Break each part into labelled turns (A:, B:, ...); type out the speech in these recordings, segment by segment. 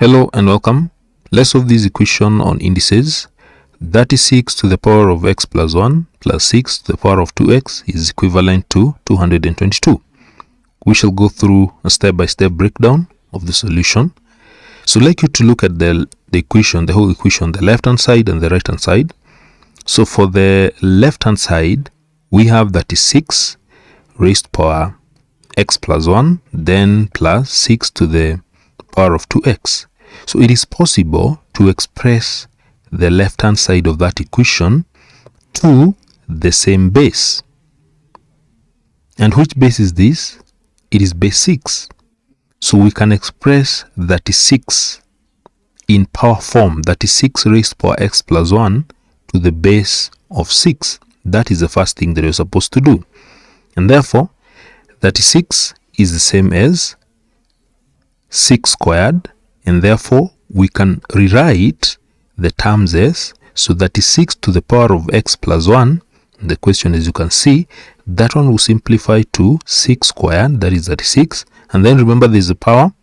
A: Hello and welcome. Let's solve this equation on indices. 36 to the power of x plus 1 plus 6 to the power of 2x is equivalent to 222. We shall go through a step-by-step breakdown of the solution. So I'd like you to look at the equation, the whole equation, the left-hand side and the right-hand side. So for the left-hand side, we have 36 raised to power x plus 1, then plus 6 to the power of 2x. So it is possible to express the left-hand side of that equation to the same base. And which base is this? It is base 6. So we can express 36 in power form, 36 raised to power x plus 1 to the base of 6. That is the first thing that you're supposed to do. And therefore, 36 is the same as 6 squared, and therefore we can rewrite the terms as, so 36 to the power of x plus 1, the question, as you can see, that one will simplify to 6 squared, that is 36, and then remember there's a power,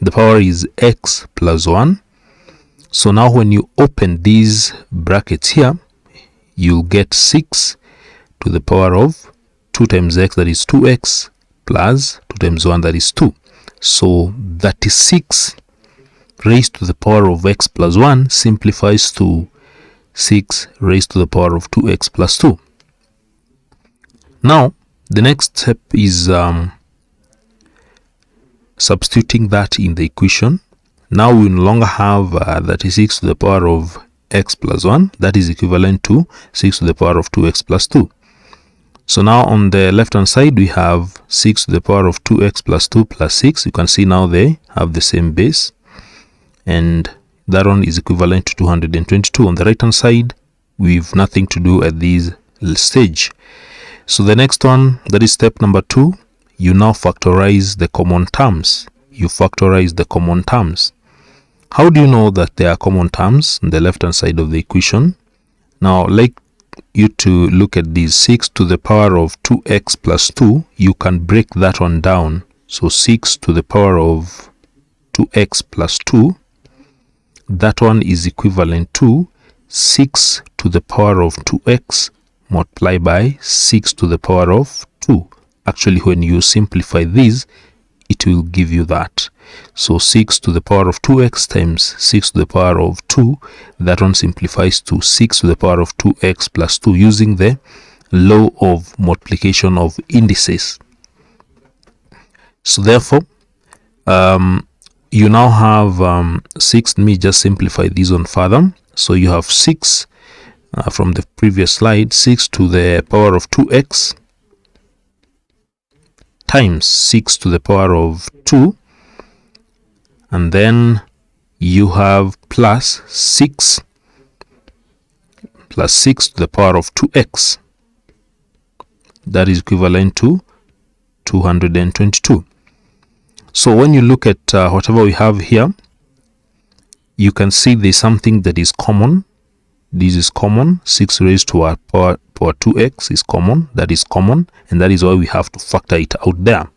A: the power is x plus 1. So now when you open these brackets here, you'll get 6 to the power of 2 times x, that is 2x, plus 2 times 1, that is 2. So 36 raised to the power of x plus 1 simplifies to 6 raised to the power of 2x plus 2. Now, the next step is substituting that in the equation. Now we no longer have 36 to the power of x plus 1. That is equivalent to 6 to the power of 2x plus 2. So now on the left hand side we have 6 to the power of 2x plus 2 plus 6. You can see now they have the same base, and that one is equivalent to 222. On the right hand side we've nothing to do at this stage. So the next one, that is step number 2, you now factorize the common terms. You factorize the common terms. How do you know that there are common terms on the left hand side of the equation? Now, like you to look at these, 6 to the power of 2x plus 2, you can break that one down. So 6 to the power of 2x plus 2, that one is equivalent to 6 to the power of 2x multiplied by 6 to the power of 2. Actually, when you simplify this, it will give you that. So 6 to the power of 2x times 6 to the power of 2, that one simplifies to 6 to the power of 2x plus 2 using the law of multiplication of indices. So therefore, you now have 6. Let me just simplify this one further. So you have 6 from the previous slide, 6 to the power of 2x times 6 to the power of 2, and then you have plus 6 to the power of 2x. That is equivalent to 222. So when you look at whatever we have here, you can see there's something that is common. This is common. 6 raised to our power 2x is common. That is common, and that is why we have to factor it out there.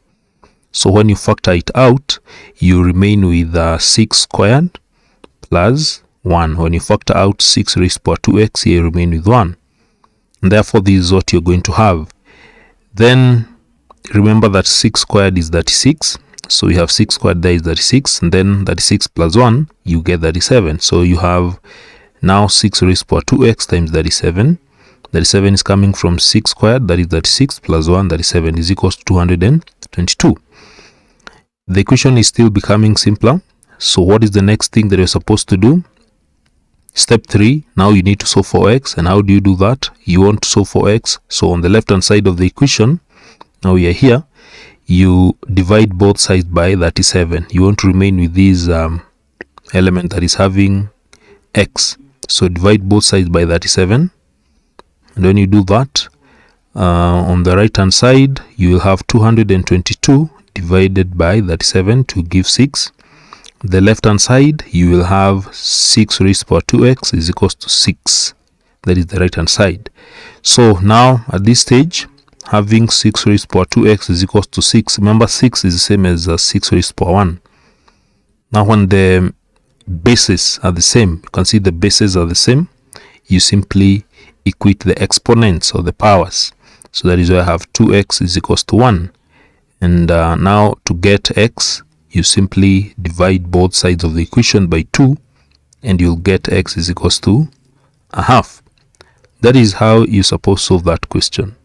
A: So when you factor it out, you remain with 6 squared plus 1. When you factor out 6 raised to power 2x, here you remain with 1. And therefore, this is what you're going to have. Then remember that 6 squared is 36. So you have 6 squared, there is 36, and then 36 plus 1, you get 37. So you have now 6 raised to power 2x times 37. 37 is coming from 6 squared, that is 36, plus 1, 37 is equals to 222. The equation is still becoming simpler. So what is the next thing that you're supposed to do? Step 3, now you need to solve for x. And how do you do that? You want to solve for x. So on the left hand side of the equation, now we are here, you divide both sides by 37. You want to remain with this element that is having x. So divide both sides by 37. And when you do that, on the right hand side, you will have 222 divided by 37 to give 6. The left hand side, you will have 6 raised to power 2x is equals to 6. That is the right hand side. So now at this stage, having 6 raised to power 2x is equals to 6. Remember, 6 is the same as 6 raised to power 1. Now when the bases are the same, you can see the bases are the same, you simply equate the exponents or the powers. So that is why I have 2x is equals to 1. And now to get x, you simply divide both sides of the equation by 2, and you'll get x is equals to a half. That is how you're supposed to solve that question.